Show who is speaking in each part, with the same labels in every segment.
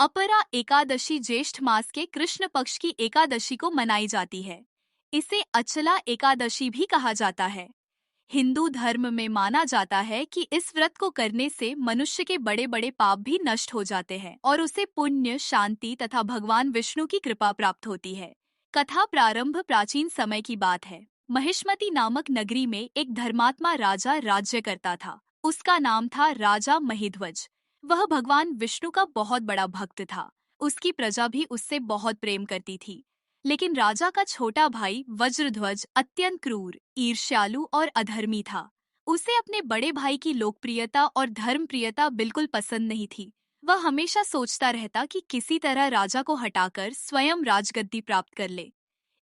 Speaker 1: अपरा एकादशी ज्येष्ठ मास के कृष्ण पक्ष की एकादशी को मनाई जाती है। इसे अचला एकादशी भी कहा जाता है। हिंदू धर्म में माना जाता है कि इस व्रत को करने से मनुष्य के बड़े बड़े पाप भी नष्ट हो जाते हैं और उसे पुण्य, शांति तथा भगवान विष्णु की कृपा प्राप्त होती है। कथा प्रारंभ प्राचीन समय की बात है। महिष्मती नामक नगरी में एक धर्मात्मा राजा राज्य करता था। उसका नाम था राजा महिध्वज। वह भगवान विष्णु का बहुत बड़ा भक्त था। उसकी प्रजा भी उससे बहुत प्रेम करती थी। लेकिन राजा का छोटा भाई वज्रध्वज अत्यंत क्रूर, ईर्ष्यालु और अधर्मी था। उसे अपने बड़े भाई की लोकप्रियता और धर्मप्रियता बिल्कुल पसंद नहीं थी। वह हमेशा सोचता रहता कि किसी तरह राजा को हटाकर स्वयं राजगद्दी प्राप्त कर ले।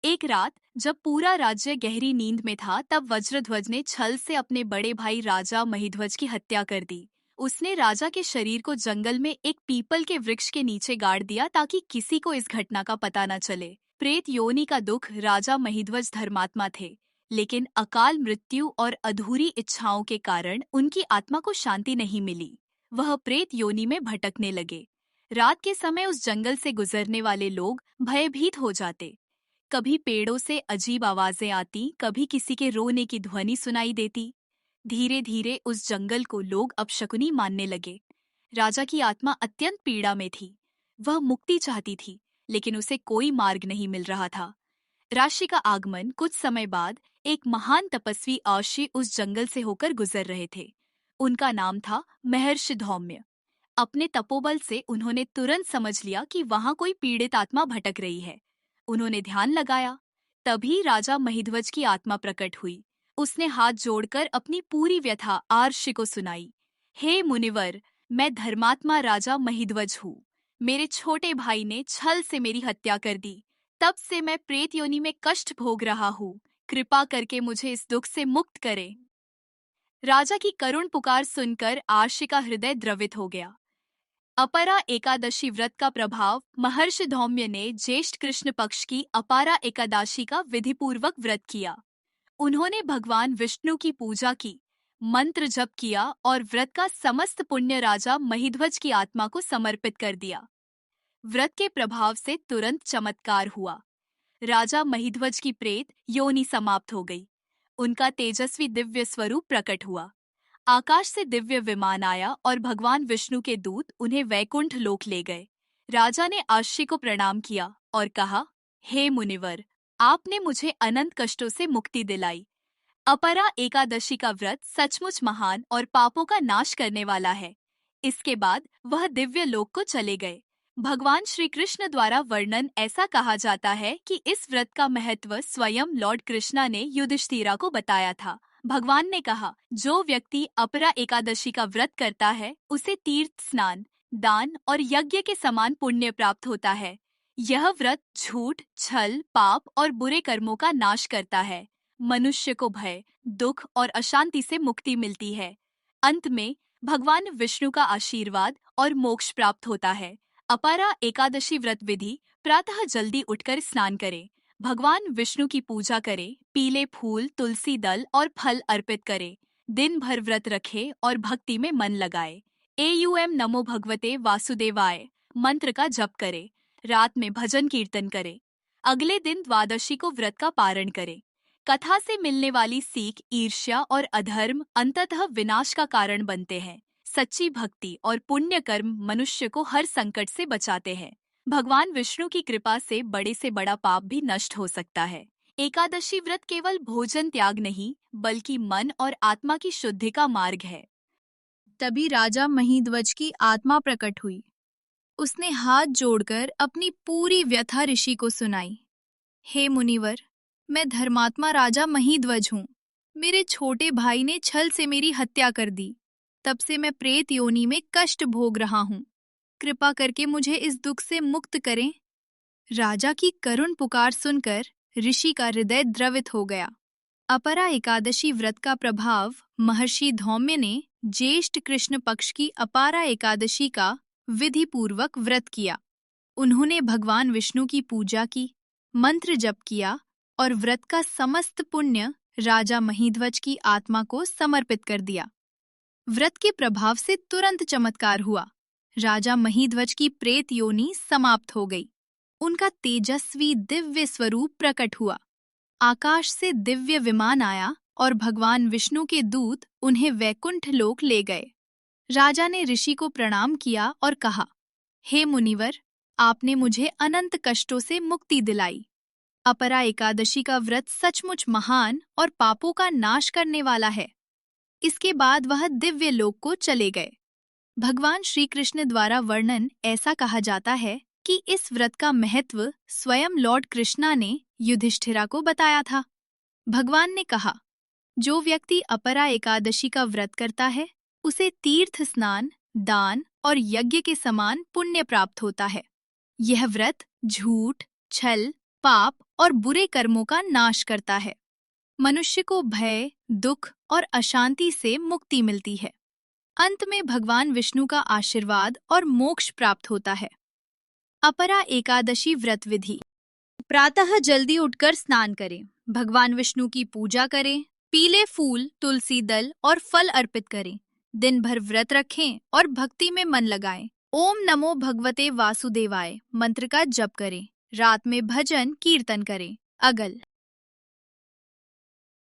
Speaker 1: एक रात जब पूरा राज्य गहरी नींद में था, तब वज्रध्वज ने छल से अपने बड़े भाई राजा महिध्वज की हत्या कर दी। उसने राजा के शरीर को जंगल में एक पीपल के वृक्ष के नीचे गाड़ दिया ताकि किसी को इस घटना का पता न चले। प्रेत योनि का दुख। राजा महिध्वज धर्मात्मा थे, लेकिन अकाल मृत्यु और अधूरी इच्छाओं के कारण उनकी आत्मा को शांति नहीं मिली। वह प्रेत योनि में भटकने लगे। रात के समय उस जंगल से गुजरने वाले लोग भयभीत हो जाते। कभी पेड़ों से अजीब आवाजें आती, कभी किसी के रोने की ध्वनि सुनाई देती। धीरे धीरे उस जंगल को लोग अपशकुनी मानने लगे। राजा की आत्मा अत्यंत पीड़ा में थी। वह मुक्ति चाहती थी, लेकिन उसे कोई मार्ग नहीं मिल रहा था। राशि का आगमन। कुछ समय बाद एक महान तपस्वी आशी उस जंगल से होकर गुजर रहे थे। उनका नाम था महर्षि धौम्य। अपने तपोबल से उन्होंने तुरंत समझ लिया कि वहां कोई पीड़ित आत्मा भटक रही है। उन्होंने ध्यान लगाया। तभी राजा महिध्वज की आत्मा प्रकट हुई। उसने हाथ जोड़कर अपनी पूरी व्यथा आर्षि को सुनाई। हे मुनिवर, मैं धर्मात्मा राजा महिध्वज हूँ। मेरे छोटे भाई ने छल से मेरी हत्या कर दी। तब से मैं प्रेत योनि में कष्ट भोग रहा हूँ। कृपा करके मुझे इस दुख से मुक्त करें। राजा की करुण पुकार सुनकर आर्षि का हृदय द्रवित हो गया। अपरा एकादशी व्रत का प्रभाव। महर्षि धौम्य ने ज्येष्ठ कृष्ण पक्ष की अपारा एकादशी का विधिपूर्वक व्रत किया। उन्होंने भगवान विष्णु की पूजा की, मंत्र जप किया और व्रत का समस्त पुण्य राजा महिध्वज की आत्मा को समर्पित कर दिया। व्रत के प्रभाव से तुरंत चमत्कार हुआ। राजा महिध्वज की प्रेत योनि समाप्त हो गई। उनका तेजस्वी दिव्य स्वरूप प्रकट हुआ। आकाश से दिव्य विमान आया और भगवान विष्णु के दूत उन्हें वैकुंठ लोक ले गए। राजा ने आशी को प्रणाम किया और कहा, हे मुनिवर, आपने मुझे अनंत कष्टों से मुक्ति दिलाई। अपरा एकादशी का व्रत सचमुच महान और पापों का नाश करने वाला है। इसके बाद वह दिव्य लोक को चले गए। भगवान श्री कृष्ण द्वारा वर्णन ऐसा कहा जाता है कि इस व्रत का महत्व स्वयं लॉर्ड कृष्णा ने युधिष्ठिरा को बताया था। भगवान ने कहा, जो व्यक्ति अपरा एकादशी का व्रत करता है उसे तीर्थ स्नान, दान और यज्ञ के समान पुण्य प्राप्त होता है। यह व्रत झूठ, छल, पाप और बुरे कर्मों का नाश करता है। मनुष्य को भय, दुख और अशांति से मुक्ति मिलती है। अंत में भगवान विष्णु का आशीर्वाद और मोक्ष प्राप्त होता है। अपरा एकादशी व्रत विधि। प्रातः जल्दी उठकर स्नान करें, भगवान विष्णु की पूजा करें, पीले फूल, तुलसी दल और फल अर्पित करें। दिन भर व्रत रखें और भक्ति में मन लगाए। एयूएम नमो भगवते वासुदेवाय मंत्र का जप करें। रात में भजन कीर्तन करें। अगले दिन द्वादशी को व्रत का पारण करें। कथा से मिलने वाली सीख। ईर्ष्या और अधर्म अंततः विनाश का कारण बनते हैं। सच्ची भक्ति और पुण्य कर्म मनुष्य को हर संकट से बचाते हैं। भगवान विष्णु की कृपा से बड़े से बड़ा पाप भी नष्ट हो सकता है। एकादशी व्रत केवल भोजन त्याग नहीं, बल्कि मन और आत्मा की शुद्धि का मार्ग है।
Speaker 2: तभी राजा महिध्वज की आत्मा प्रकट हुई। उसने हाथ जोड़कर अपनी पूरी व्यथा ऋषि को सुनाई। हे मुनिवर, मैं धर्मात्मा राजा महिध्वज हूँ। मेरे छोटे भाई ने छल से मेरी हत्या कर दी। तब से मैं प्रेत योनि में कष्ट भोग रहा हूँ। कृपा करके मुझे इस दुख से मुक्त करें। राजा की करुण पुकार सुनकर ऋषि का हृदय द्रवित हो गया। अपरा एकादशी व्रत का प्रभाव। महर्षि धौम्य ने ज्येष्ठ कृष्ण पक्ष की अपारा एकादशी का विधि पूर्वक व्रत किया। उन्होंने भगवान विष्णु की पूजा की, मंत्र जप किया और व्रत का समस्त पुण्य राजा महिध्वज की आत्मा को समर्पित कर दिया। व्रत के प्रभाव से तुरंत चमत्कार हुआ। राजा महीध्वज की प्रेत योनि समाप्त हो गई। उनका तेजस्वी दिव्य स्वरूप प्रकट हुआ। आकाश से दिव्य विमान आया और भगवान विष्णु के दूत उन्हें वैकुंठ लोक ले गए। राजा ने ऋषि को प्रणाम किया और कहा, हे मुनिवर, आपने मुझे अनंत कष्टों से मुक्ति दिलाई। अपरा एकादशी का व्रत सचमुच महान और पापों का नाश करने वाला है। इसके बाद वह दिव्य लोक को चले गए। भगवान श्री कृष्ण द्वारा वर्णन ऐसा कहा जाता है कि इस व्रत का महत्व स्वयं लॉर्ड कृष्णा ने युधिष्ठिरा को बताया था। भगवान ने कहा, जो व्यक्ति अपरा एकादशी का व्रत करता है उसे तीर्थ स्नान, दान और यज्ञ के समान पुण्य प्राप्त होता है। यह व्रत झूठ, छल, पाप और बुरे कर्मों का नाश करता है। मनुष्य को भय, दुख और अशांति से मुक्ति मिलती है। अंत में भगवान विष्णु का आशीर्वाद और मोक्ष प्राप्त होता है। अपरा एकादशी व्रत विधि। प्रातः जल्दी उठकर स्नान करें, भगवान विष्णु की पूजा करें, पीले फूल, तुलसी दल और फल अर्पित करें। दिन भर व्रत रखें और भक्ति में मन लगाएं। ओम नमो भगवते वासुदेवाय मंत्र का जप करें। रात में भजन कीर्तन करें। अगल